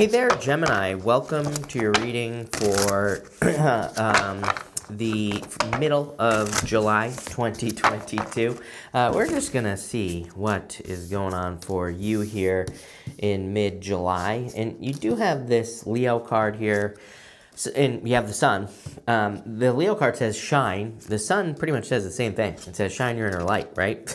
Hey there, Gemini. Welcome to your reading for the middle of July 2022. We're just going to see what is going on for you here in mid-July. And you do have this Leo card here, and you have the sun. The Leo card says shine. The sun pretty much says the same thing. It says shine your inner light, right?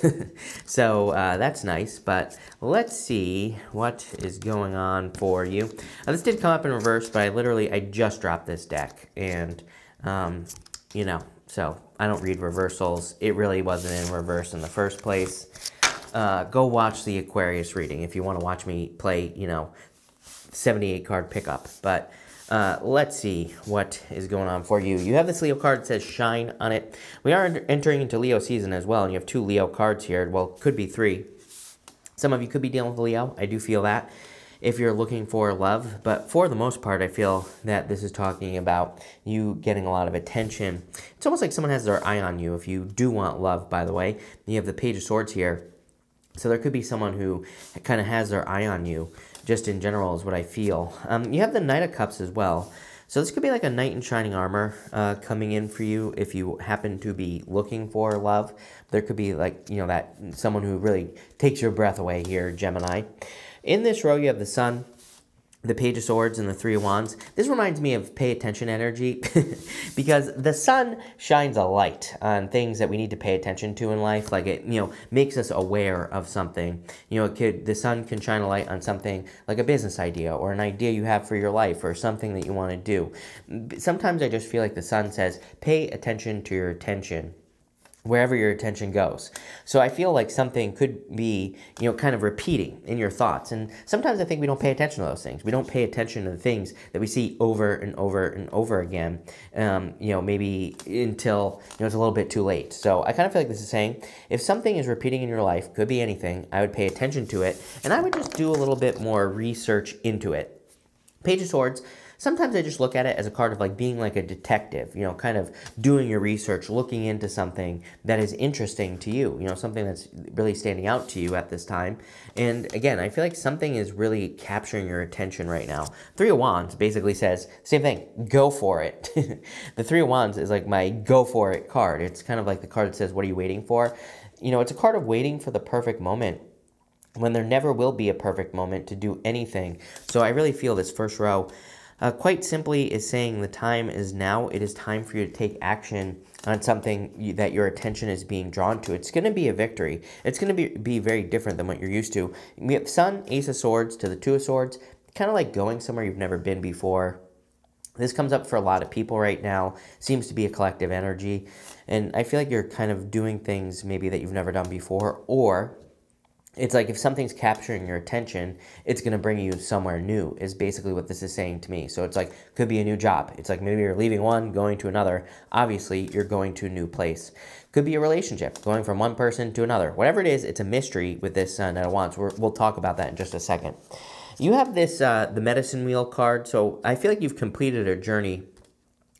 So that's nice, but let's see what is going on for you. This did come up in reverse, but I just dropped this deck, and so I don't read reversals. It really wasn't in reverse in the first place. Go watch the Aquarius reading if you want to watch me play, 78 card pickup, but let's see what is going on for you. You have this Leo card that says shine on it. We are entering into Leo season as well, and you have two Leo cards here. Well, could be three. Some of you could be dealing with Leo. I do feel that if you're looking for love, but for the most part, I feel that this is talking about you getting a lot of attention. It's almost like someone has their eye on you. If you do want love, by the way, you have the Page of Swords here. So there could be someone who kind of has their eye on you. Just in general is what I feel. You have the Knight of Cups as well. So this could be like a knight in shining armor coming in for you if you happen to be looking for love. There could be like, that someone who really takes your breath away here, Gemini. In this row, you have the Sun, the Page of Swords, and the Three of Wands. This reminds me of pay attention energy because the sun shines a light on things that we need to pay attention to in life. Like it, makes us aware of something. The sun can shine a light on something like a business idea or an idea you have for your life or something that you want to do. Sometimes I just feel like the sun says, pay attention to your attention, wherever your attention goes. So I feel like something could be, kind of repeating in your thoughts. And sometimes I think we don't pay attention to those things. We don't pay attention to the things that we see over and over and over again, maybe until, it's a little bit too late. So I kind of feel like this is saying, if something is repeating in your life, could be anything, I would pay attention to it. And I would just do a little bit more research into it. Page of Swords. Sometimes I just look at it as a card of like being like a detective, kind of doing your research, looking into something that is interesting to you, something that's really standing out to you at this time. And again, I feel like something is really capturing your attention right now. Three of Wands basically says, same thing, go for it. The Three of Wands is like my go for it card. It's kind of like the card that says, what are you waiting for? It's a card of waiting for the perfect moment, when there never will be a perfect moment to do anything. So I really feel this first row quite simply is saying the time is now. It is time for you to take action on something that your attention is being drawn to. It's going to be a victory. It's going to be very different than what you're used to. We have Sun, Ace of Swords to the Two of Swords, kind of like going somewhere you've never been before. This comes up for a lot of people right now. Seems to be a collective energy. And I feel like you're kind of doing things maybe that you've never done before, or it's like if something's capturing your attention, it's going to bring you somewhere new is basically what this is saying to me. So it's like, could be a new job. It's like maybe you're leaving one, going to another. Obviously, you're going to a new place. Could be a relationship, going from one person to another. Whatever it is, it's a mystery with this Knight of Wands. We'll talk about that in just a second. You have this, the Medicine Wheel card. So I feel like you've completed a journey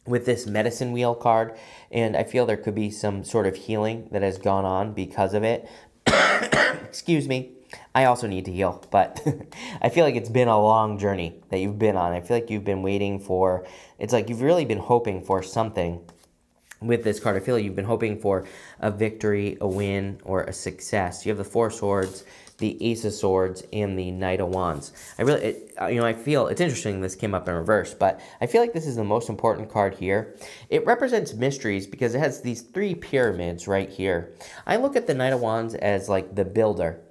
with this Medicine Wheel card. And I feel there could be some sort of healing that has gone on because of it. Excuse me, I also need to heal, but I feel like it's been a long journey that you've been on. I feel like you've been waiting for, it's like you've really been hoping for something with this card. I feel like you've been hoping for a victory, a win, or a success. You have the Four of Swords, the Ace of Swords, and the Knight of Wands. I feel it's interesting this came up in reverse, but I feel like this is the most important card here. It represents mysteries because it has these three pyramids right here. I look at the Knight of Wands as like the builder.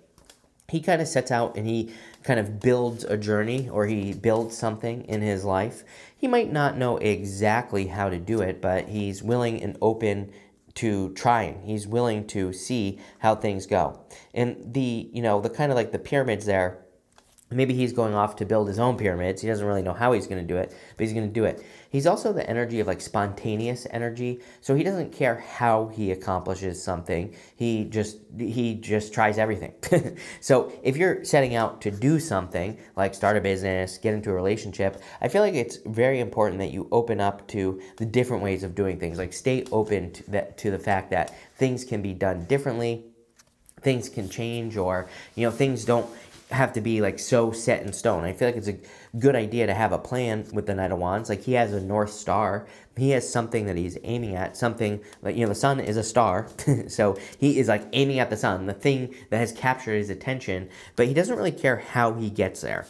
He kind of sets out and he kind of builds a journey, or he builds something in his life. He might not know exactly how to do it, but he's willing and open to trying. He's willing to see how things go. And the kind of like the pyramids there, maybe he's going off to build his own pyramids. He doesn't really know how he's going to do it, but he's going to do it. He's also the energy of like spontaneous energy. So he doesn't care how he accomplishes something. He just tries everything. So if you're setting out to do something like start a business, get into a relationship, I feel like it's very important that you open up to the different ways of doing things. Like stay open to the fact that things can be done differently. Things can change, or things don't have to be like so set in stone. I feel like it's a good idea to have a plan with the Knight of Wands. Like, he has a North Star. He has something that he's aiming at, something like, the sun is a star. So he is like aiming at the sun, the thing that has captured his attention, but he doesn't really care how he gets there.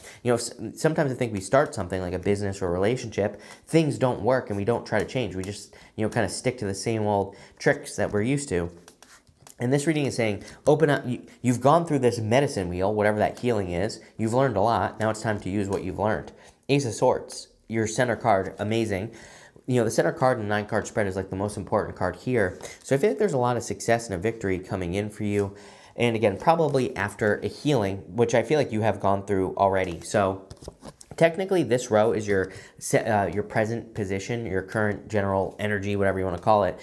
Sometimes I think we start something like a business or a relationship, things don't work and we don't try to change. We just, kind of stick to the same old tricks that we're used to. And this reading is saying, open up. You've gone through this medicine wheel, whatever that healing is. You've learned a lot. Now it's time to use what you've learned. Ace of Swords, your center card, amazing. The center card and 9-card spread is like the most important card here. So I feel like there's a lot of success and a victory coming in for you. And again, probably after a healing, which I feel like you have gone through already. So technically, this row is your present position, your current general energy, whatever you want to call it.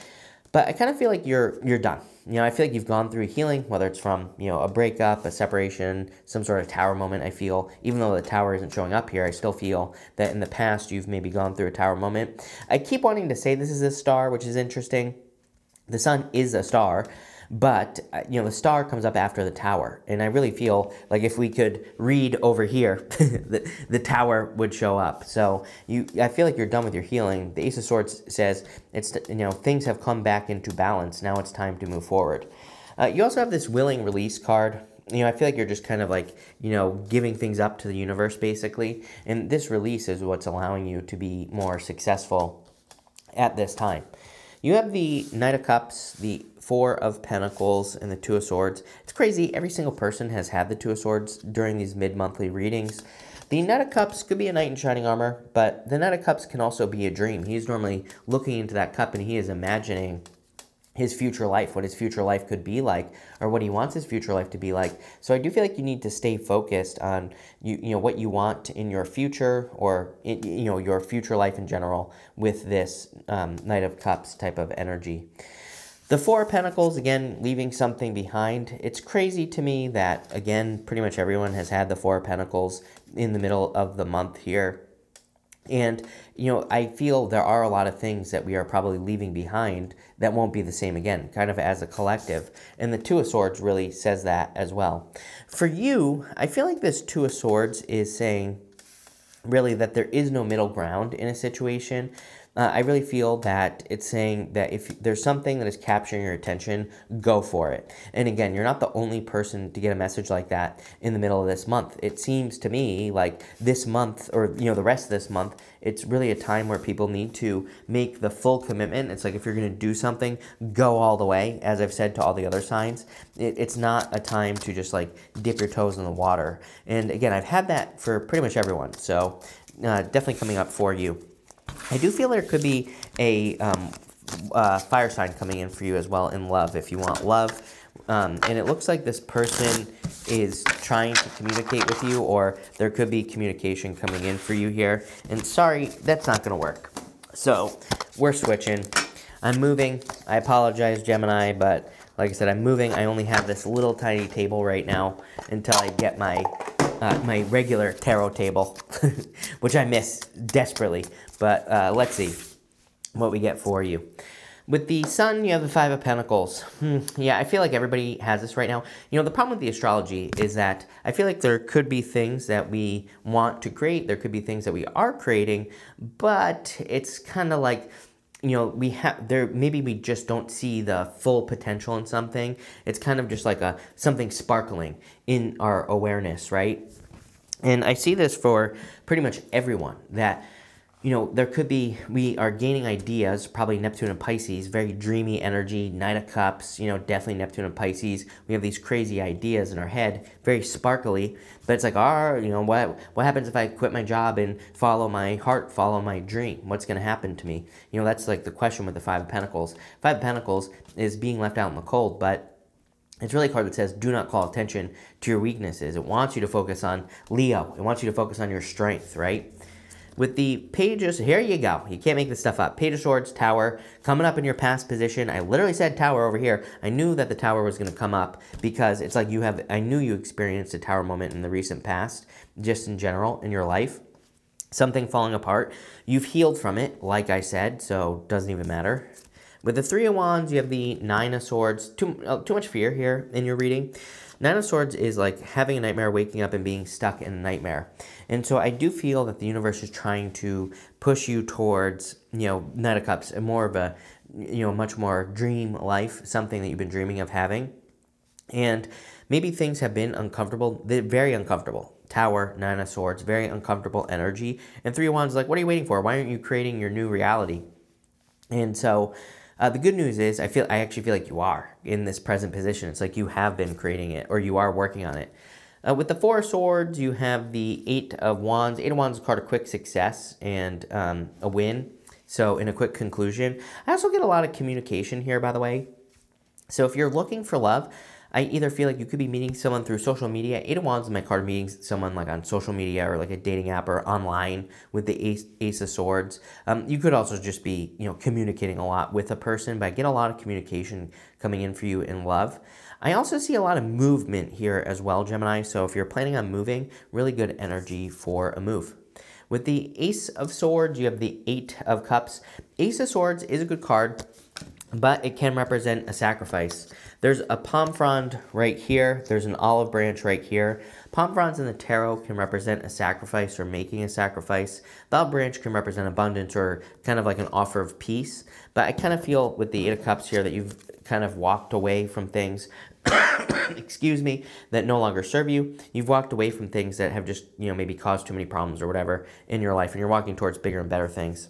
But I kind of feel like you're done. I feel like you've gone through healing, whether it's from, a breakup, a separation, some sort of tower moment. I feel, even though the tower isn't showing up here, I still feel that in the past you've maybe gone through a tower moment. I keep wanting to say this is a star, which is interesting. The sun is a star, but, the star comes up after the tower. And I really feel like if we could read over here, the tower would show up. So I feel like you're done with your healing. The Ace of Swords says, things have come back into balance. Now it's time to move forward. You also have this willing release card. I feel like you're just kind of like, giving things up to the universe, basically. And this release is what's allowing you to be more successful at this time. You have the Knight of Cups, the Four of Pentacles, and the Two of Swords. It's crazy. Every single person has had the Two of Swords during these mid-monthly readings. The Knight of Cups could be a knight in shining armor, but the Knight of Cups can also be a dream. He's normally looking into that cup and he is imagining his future life, what his future life could be like, or what he wants his future life to be like. So I do feel like you need to stay focused on what you want in your future, or your future life in general, with this Knight of Cups type of energy. The Four of Pentacles, again, leaving something behind. It's crazy to me that, again, pretty much everyone has had the Four of Pentacles in the middle of the month here. And, I feel there are a lot of things that we are probably leaving behind that won't be the same again, kind of as a collective. And the Two of Swords really says that as well. For you, I feel like this Two of Swords is saying, really, that there is no middle ground in a situation. I really feel that it's saying that if there's something that is capturing your attention, go for it. And again, you're not the only person to get a message like that in the middle of this month. It seems to me like this month, or the rest of this month, it's really a time where people need to make the full commitment. It's like, if you're going to do something, go all the way, as I've said to all the other signs. It's not a time to just like dip your toes in the water. And again, I've had that for pretty much everyone. So definitely coming up for you. I do feel there could be a fire sign coming in for you as well in love, if you want love. And it looks like this person is trying to communicate with you, or there could be communication coming in for you here. And sorry, that's not going to work. So we're switching. I'm moving. I apologize, Gemini, but like I said, I'm moving. I only have this little tiny table right now until I get my regular tarot table, which I miss desperately. But let's see what we get for you. With the Sun, you have the Five of Pentacles. Yeah, I feel like everybody has this right now. The problem with the astrology is that I feel like there could be things that we want to create. There could be things that we are creating, but it's kind of like, maybe we just don't see the full potential in something. It's kind of just like something sparkling in our awareness, right? And I see this for pretty much everyone, that there could be, we are gaining ideas, probably Neptune and Pisces, very dreamy energy, Knight of Cups, definitely Neptune and Pisces. We have these crazy ideas in our head, very sparkly, but it's like, what happens if I quit my job and follow my heart, follow my dream? What's going to happen to me? That's like the question with the Five of Pentacles. Five of Pentacles is being left out in the cold, but it's really a card that says, do not call attention to your weaknesses. It wants you to focus on Leo. It wants you to focus on your strength, right? With the pages, here you go. You can't make this stuff up. Page of Swords, Tower, coming up in your past position. I literally said Tower over here. I knew that the Tower was going to come up because it's like I knew you experienced a Tower moment in the recent past, just in general in your life. Something falling apart. You've healed from it, like I said, so it doesn't even matter. With the Three of Wands, you have the Nine of Swords. Too much fear here in your reading. Nine of Swords is like having a nightmare, waking up and being stuck in a nightmare. And so I do feel that the universe is trying to push you towards, Knight of Cups, and more of a, much more dream life, something that you've been dreaming of having. And maybe things have been uncomfortable. They're very uncomfortable. Tower, Nine of Swords, very uncomfortable energy. And Three of Wands is like, what are you waiting for? Why aren't you creating your new reality? And so the good news is I actually feel like you are in this present position. It's like you have been creating it, or you are working on it. With the Four of Swords, you have the Eight of Wands. Eight of Wands is a card of quick success and a win. So in a quick conclusion. I also get a lot of communication here, by the way. So if you're looking for love, I either feel like you could be meeting someone through social media. Eight of Wands is my card, meeting someone like on social media or like a dating app or online with the Ace of Swords. You could also just be, communicating a lot with a person, but I get a lot of communication coming in for you in love. I also see a lot of movement here as well, Gemini. So if you're planning on moving, really good energy for a move. With the Ace of Swords, you have the Eight of Cups. Ace of Swords is a good card, but it can represent a sacrifice. There's a palm frond right here. There's an olive branch right here. Palm fronds in the tarot can represent a sacrifice or making a sacrifice. The olive branch can represent abundance or kind of like an offer of peace. But I kind of feel with the Eight of Cups here that you've kind of walked away from things, excuse me, that no longer serve you. You've walked away from things that have just, maybe caused too many problems or whatever in your life, and you're walking towards bigger and better things.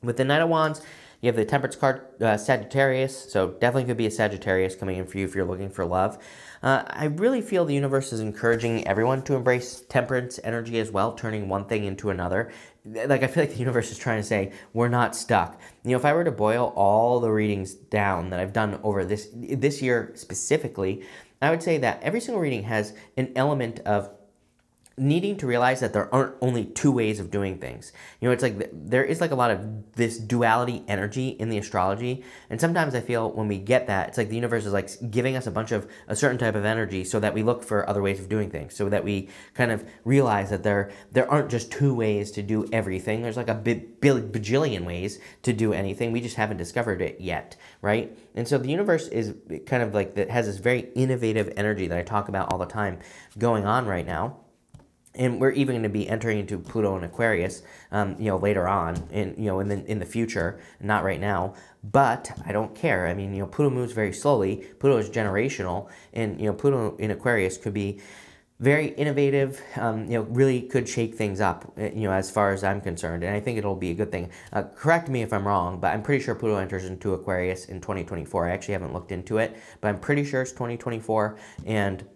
With the Knight of Wands, you have the Temperance card, Sagittarius, so definitely could be a Sagittarius coming in for you if you're looking for love. I really feel the universe is encouraging everyone to embrace temperance energy as well, turning one thing into another. Like, I feel like the universe is trying to say, we're not stuck. If I were to boil all the readings down that I've done over this year specifically, I would say that every single reading has an element of needing to realize that there aren't only two ways of doing things. It's like there is like a lot of this duality energy in the astrology. And sometimes I feel when we get that, it's like the universe is like giving us a bunch of a certain type of energy so that we look for other ways of doing things, so that we kind of realize that there aren't just two ways to do everything. There's like a bajillion ways to do anything. We just haven't discovered it yet, right? And so the universe is kind of like that, has this very innovative energy that I talk about all the time going on right now. And we're even going to be entering into Pluto and Aquarius, later on, in the future, not right now. But I don't care. I mean, Pluto moves very slowly. Pluto is generational, and Pluto in Aquarius could be very innovative. Really could shake things up. As far as I'm concerned, and I think it'll be a good thing. Correct me if I'm wrong, but I'm pretty sure Pluto enters into Aquarius in 2024. I actually haven't looked into it, but I'm pretty sure it's 2024. And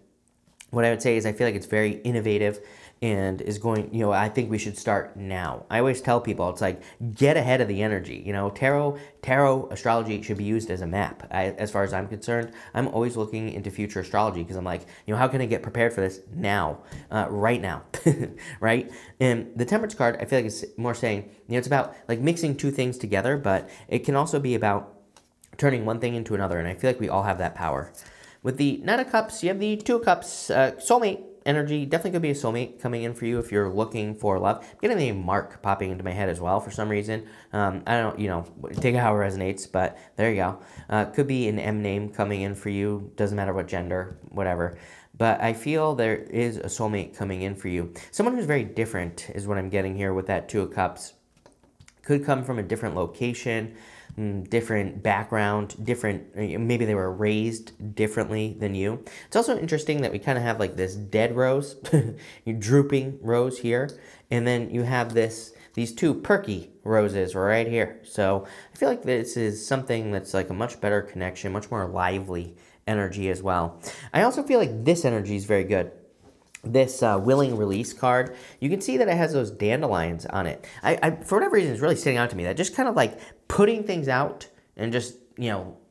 what I would say is I feel like it's very innovative and is going, I think we should start now. I always tell people, it's like, get ahead of the energy. Tarot astrology should be used as a map. As far as I'm concerned, I'm always looking into future astrology because I'm like, how can I get prepared for this now, right now, right? And the Temperance card, I feel like it's more saying, it's about like mixing two things together, but it can also be about turning one thing into another. And I feel like we all have that power. With the Knight of Cups, you have the Two of Cups, soulmate energy. Definitely could be a soulmate coming in for you if you're looking for love. I'm getting the name Mark popping into my head as well for some reason. I don't, take it how it resonates, but there you go. Could be an M name coming in for you. Doesn't matter what gender, whatever. But I feel there is a soulmate coming in for you. Someone who's very different is what I'm getting here with that Two of Cups. Could come from a different location, different background, maybe they were raised differently than you. It's also interesting that we kind of have like this dead rose, drooping rose here, and then you have these two perky roses right here. So I feel like this is something that's like a much better connection, much more lively energy as well. I also feel like this energy is very good. This willing release card, you can see that it has those dandelions on it. I for whatever reason, it's really sitting out to me that just kind of like putting things out and just,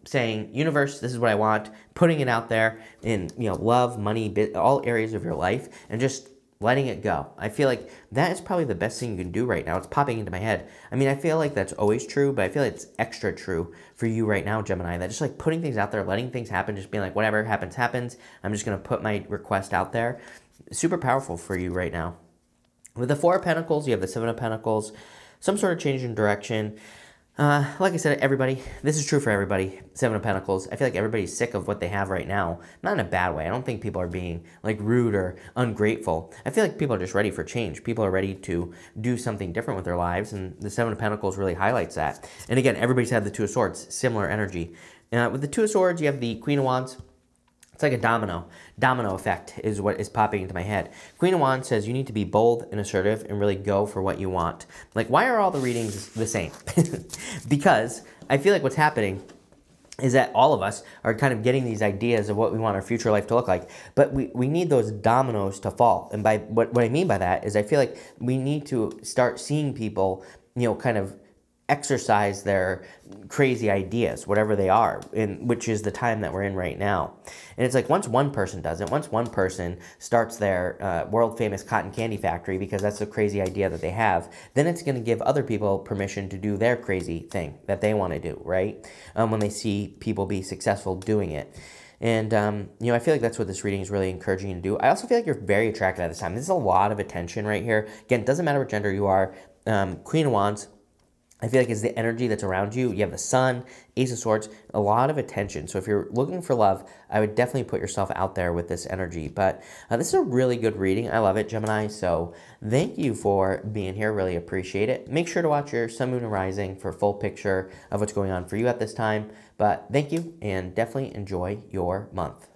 saying, universe, this is what I want, putting it out there in, love, money, all areas of your life, and just letting it go. I feel like that is probably the best thing you can do right now. It's popping into my head. I mean, I feel like that's always true, but I feel like it's extra true for you right now, Gemini, that just like putting things out there, letting things happen, just being like, whatever happens, happens. I'm just going to put my request out there. Super powerful for you right now. With the Four of Pentacles, you have the Seven of Pentacles, some sort of change in direction. Like I said, everybody, this is true for everybody. Seven of Pentacles. I feel like everybody's sick of what they have right now. Not in a bad way. I don't think people are being like rude or ungrateful. I feel like people are just ready for change. People are ready to do something different with their lives, and the Seven of Pentacles really highlights that. And again, everybody's had the Two of Swords, similar energy. With the Two of Swords, you have the Queen of Wands. It's like a domino effect is what is popping into my head. Queen of Wands says you need to be bold and assertive and really go for what you want. Like, why are all the readings the same? Because I feel like what's happening is that all of us are kind of getting these ideas of what we want our future life to look like, but we need those dominoes to fall. And by what I mean by that is I feel like we need to start seeing people, you know, kind of exercise their crazy ideas, whatever they are, which is the time that we're in right now. And it's like once one person does it, once one person starts their world famous cotton candy factory, because that's a crazy idea that they have, then it's going to give other people permission to do their crazy thing that they want to do, right? When they see people be successful doing it. And, you know, I feel like that's what this reading is really encouraging you to do. I also feel like you're very attracted at this time. This is a lot of attention right here. Again, it doesn't matter what gender you are. Queen of Wands, I feel like it's the energy that's around you. You have the Sun, Ace of Swords, a lot of attention. So if you're looking for love, I would definitely put yourself out there with this energy. But this is a really good reading. I love it, Gemini. So thank you for being here. Really appreciate it. Make sure to watch your Sun, Moon, and Rising for a full picture of what's going on for you at this time. But thank you, and definitely enjoy your month.